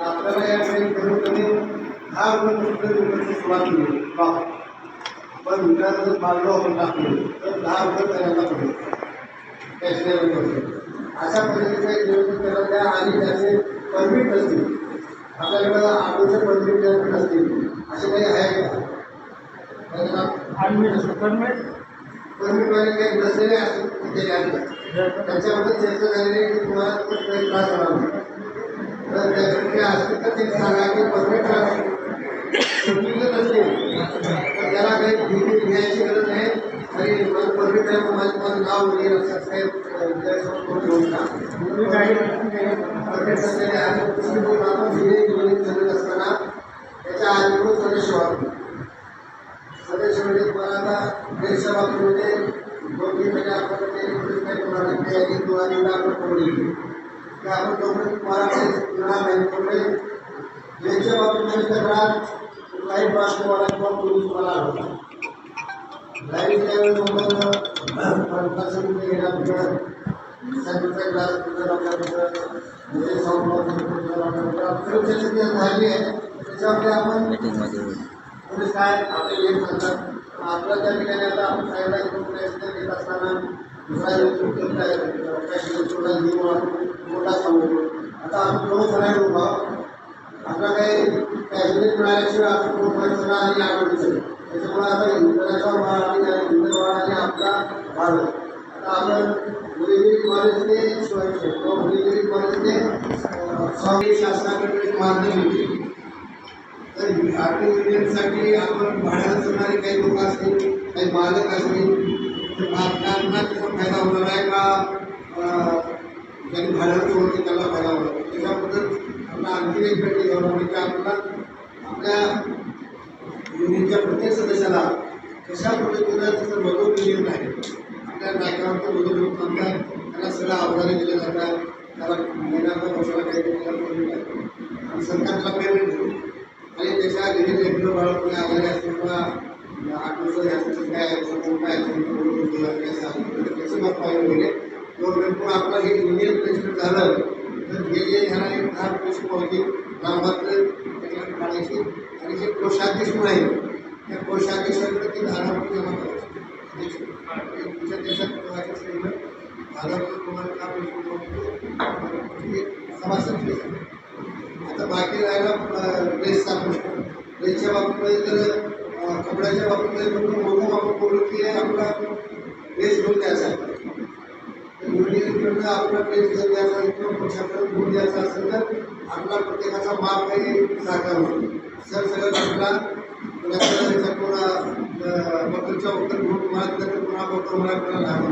आपल्याला याकडे कमीत कमी 10 रुपये सुरुवात केली पण विकास जर मागलो आपण टाकलो तर 10 रुपये करायला पडेल कॅशलेस अशा पद्धतीचं एक नियोजन करायला द्या आणि त्याचे परमिट असतील आपल्याकडं ऑटोचे परमिट असतील असे काही आहे का परमिटवाले काही नसलेले असतील त्याच्यामध्ये चर्चा झालेली की तुम्हाला काही त्रास होणार नाही तर त्याच्यामध्ये असतील तर ते सांगा की परमिट नसतील तर त्याला काही भीती घ्यायची गरज नाही आणि मला परमिट आहे माझं नाव वगैरे सबस्क्राईब करून घेऊन जा परमिट नसलेले आणि दुसरी आपण विधी चालत असताना त्याच्या आधी सदस्य व्हावे सदस्य म्हणजे तुम्हाला आता देशच्या बाबतीमध्ये 2-3 महिने आपण काही पडली की आपण तोपर्यंत तुम्हाला मिळणार नाही त्यामुळे देशच्या बाबतीमध्ये तक्रार काही राष्ट्रवाला किंवा पोलीस तुम्हाला आढळतात लाईव्ह त्यावेळेस सॅनिटरी ग्लास आपल्याकडे झाली आहे त्याच्यामध्ये आपण पोलीस काय आपले नियम सांगतात आपल्या त्या ठिकाणी आता आपण साईडला घेत असताना दुसरा मोठा सांगतो आता आपण दोन सगळ्या लोक आपला काही पॅसेंजर मिळाल्याशिवाय आपण कोण आणि आवडतो त्याच्यामुळे आता इंधनाचा वाढ आणि इंधन वाढ आणि आपला वाढ आता आपण मुलीगिरी कॉलेजने किंवा मुलीगिरी कॉलेजने शासनाकडे एक मागणी होती तर आर्थिक युनियनसाठी आपण भाड्याला चालणारे काही लोक असतील काही मालक असतील तर त्यांना त्याचा फायदा होणार आहे का ज्यांनी भाड्याला सोडते त्याला फायदा होणार त्याच्याबद्दल आपला आणखी एक भेटी घ्यावं म्हणजे आपल्याला आपल्या युनियनच्या प्रत्येक सदस्याला कशा पद्धतीनं त्याचं मदत दिलेलं आहे आपल्या नायकावरचं मदत होत सांगतात त्याला सगळं अवधाने दिले जातात त्याला महिन्याचा वर्षाला काही आणि सरकारला पेमेंट देतो आणि त्याच्या घरी लेकरं बाळ कोणी आजारी असतील किंवा 8 वर्ष असतील काय त्याचं मत पाहिजे वगैरे गव्हर्नमेंट पण आपला हे युनियन प्लेसमेंट झालं तर हे ह्याला एक 10 पैसे पावतील लाभार्थी त्याच्याकडे काढायची आणि जे कोषाध्यक्ष पण आहे त्या कोषाध्यक्षाकडे ते 10 रुपये जमा करायचे दुसऱ्या देशात ठेवायचं असेल तर 1000 रुपये तुम्हाला सभासद आता बाकी राहिला ड्रेसचा प्रश्न ड्रेसच्या बाबतीमध्ये तर कपड्याच्या बाबतीमध्ये फक्त मोठं आपण बोलू की आपला ड्रेस घेऊन द्यायचा आहे युनियनकडनं आपला ड्रेस घेऊन द्यायचा किंवा पक्षाकडे घेऊन द्यायचा असेल तर आपला प्रत्येकाचा माप काही साकार होतो सर सगळं आपला कोणा बकरच्या उत्तर घेऊन तुम्हाला तर पुन्हा बकर मला कोणा लहान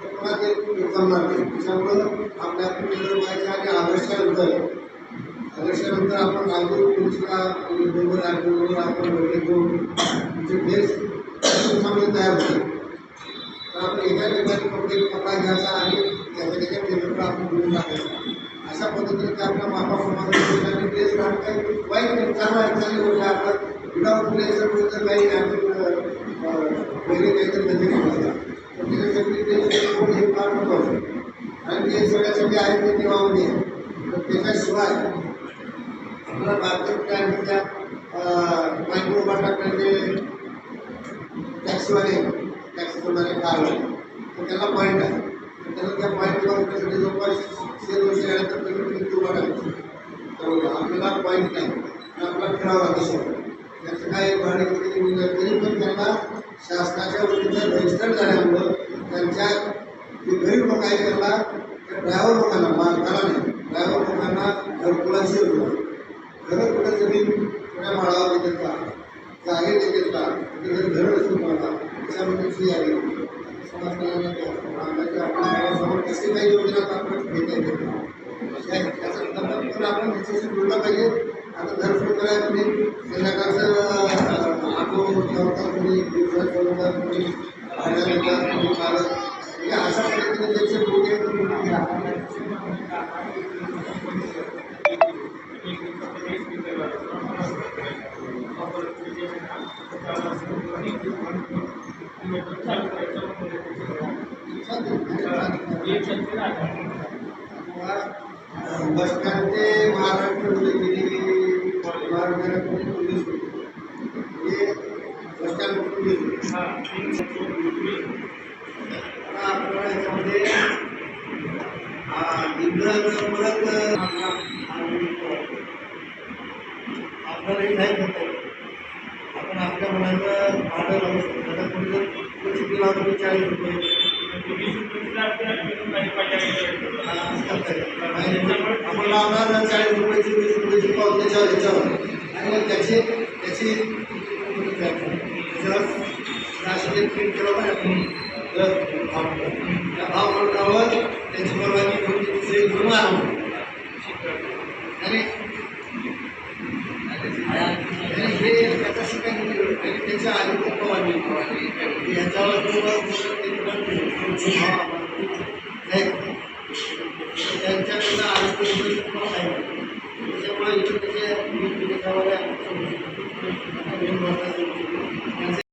पुन्हा ते जमणार नाही त्याच्यामुळं आपल्या व्हायचं आणि आदर्शानंतर आपण राजूर पोलिसला बरोबर आपण वेगळे घेऊन तुमचे ड्रेस चांगले तयार होते तर आपण एका ठिकाणी कपडा घ्यायचा आणि त्याच्या टेबलवर आपण घेऊन टाकायचा अशा पद्धतीने ते आपल्या मापाप्रमाणे आणि ड्रेस काढून काही वाईट नाही चांगली गोष्ट आपला विदाउट ड्रेसमुळे तर काही पहिले काहीतरी धंदे घेतला तर त्याच्यासाठी ड्रेस हे फार महत्त्वाचं आणि ते सगळ्यासाठी आहे ते निवामध्ये तर त्याच्याशिवाय आपला भारतीय बँकेच्या मायक्रो टाकण्याचे टॅक्सवाले टॅक्स करणारे कार तर त्याला पॉईंट आहे तर त्याला त्या पॉईंटवर आपल्यासाठी जवळपास 100-200 आल्यानंतर पेमेंट उभा टाकायचं तर आपल्याला पॉईंट नाही आपल्याला फिरावं लागतं त्याचं काय भाडे तरी पण त्यांना शासनाच्या वतीनं रजिस्टर झाल्यामुळं त्यांच्या जे गरीब लोक आहेत त्यांना त्या ड्रायव्हर लोकांना मालकाला नाही ड्रायव्हर लोकांना घरकुलाची होतं घरं कुठं जमीन कुठ्या माळावर देतात का जागे देतात का तिथे घरं असतो मला त्याच्यामध्ये आहे समाज आपल्यासमोर कसे काही योजना आपण घेता येते त्याचा आपण ह्याच्याशी बोललं पाहिजे आता घर सुरू करायला तुम्ही संध्याकाळचं ऑटो ठेवता कोणी दिवसात ठेवता कोणी भाड्या देतात कोणी चालत म्हणजे अशा पद्धतीने त्याचे बस स्टँड ते महाराष्ट्र आपल्याला याच्यामध्ये इंधन परत आपल्यालाही नाही करता येत. आपण आपल्या मनाचं भाडं लावू शकतो. आता कोणी जर क्वचित लावतो 40 रुपये आपण लावणार 40 रुपयाची 20 रुपयाची पाव त्याच्यावर आणि मग त्याची प्रिंट केलं पाहिजे आपण त्या भाव मंडळावर त्याची परवानगी घेऊन दुसरी घेऊन आणू आणि हे त्याचा शिकायची त्याच्या आधी खूप परवानगी याच्यावर त्यांच्याकडनं आधी त्याच्यामुळे इथे त्याच्या